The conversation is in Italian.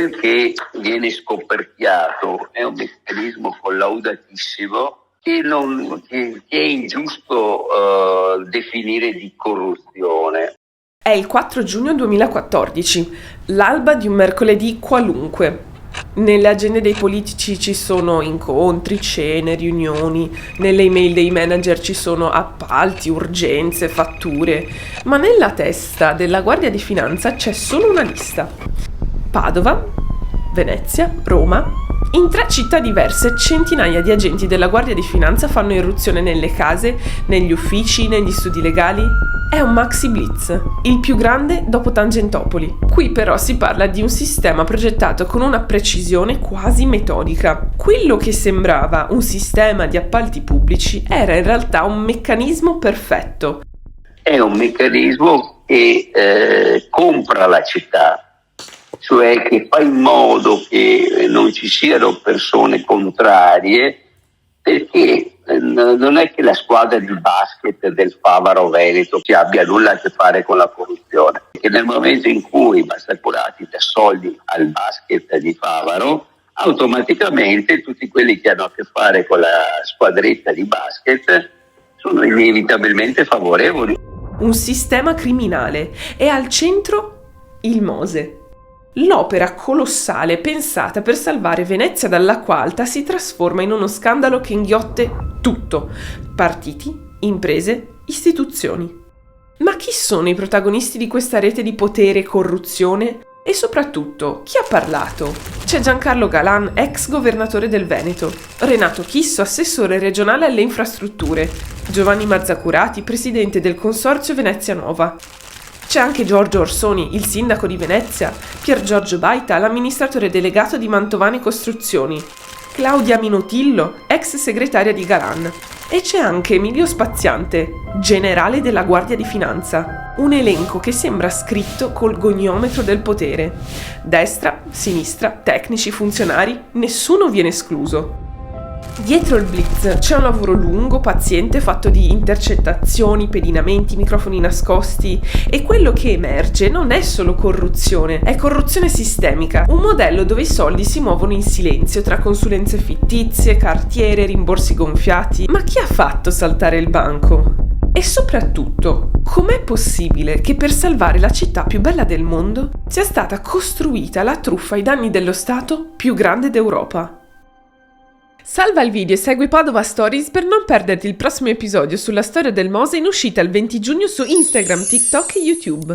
quel che viene scoperchiato è un meccanismo collaudatissimo che è ingiusto definire di corruzione. È il 4 giugno 2014, l'alba di un mercoledì qualunque. Nelle agende dei politici ci sono incontri, cene, riunioni, nelle email dei manager ci sono appalti, urgenze, fatture, ma nella testa della Guardia di Finanza c'è solo una lista. Padova, Venezia, Roma. In 3 città diverse centinaia di agenti della Guardia di Finanza fanno irruzione nelle case, negli uffici, negli studi legali. È un maxi blitz, il più grande dopo Tangentopoli. Qui però si parla di un sistema progettato con una precisione quasi metodica. Quello che sembrava un sistema di appalti pubblici era in realtà un meccanismo perfetto. È un meccanismo che compra la città, cioè che fa in modo che non ci siano persone contrarie, perché non è che la squadra di basket del Favaro Veneto ci abbia nulla a che fare con la corruzione, perché nel momento in cui Mastrapurati dà soldi al basket di Favaro, automaticamente tutti quelli che hanno a che fare con la squadretta di basket sono inevitabilmente favorevoli. Un sistema criminale e al centro il Mose. L'opera colossale pensata per salvare Venezia dall'acqua alta si trasforma in uno scandalo che inghiotte tutto: partiti, imprese, istituzioni. Ma chi sono i protagonisti di questa rete di potere e corruzione? E soprattutto, chi ha parlato? C'è Giancarlo Galan, ex governatore del Veneto, Renato Chisso, assessore regionale alle infrastrutture, Giovanni Mazzacurati, presidente del Consorzio Venezia Nuova. C'è anche Giorgio Orsoni, il sindaco di Venezia, Pier Giorgio Baita, l'amministratore delegato di Mantovani Costruzioni, Claudia Minutillo, ex segretaria di Galan. E c'è anche Emilio Spaziante, generale della Guardia di Finanza. Un elenco che sembra scritto col goniometro del potere. Destra, sinistra, tecnici, funzionari, nessuno viene escluso. Dietro il blitz c'è un lavoro lungo, paziente, fatto di intercettazioni, pedinamenti, microfoni nascosti, e quello che emerge non è solo corruzione, è corruzione sistemica, un modello dove i soldi si muovono in silenzio tra consulenze fittizie, cartiere, rimborsi gonfiati. Ma chi ha fatto saltare il banco? E soprattutto, com'è possibile che per salvare la città più bella del mondo sia stata costruita la truffa ai danni dello Stato più grande d'Europa? Salva il video e segui Padova Stories per non perderti il prossimo episodio sulla storia del Mose in uscita il 20 giugno su Instagram, TikTok e YouTube.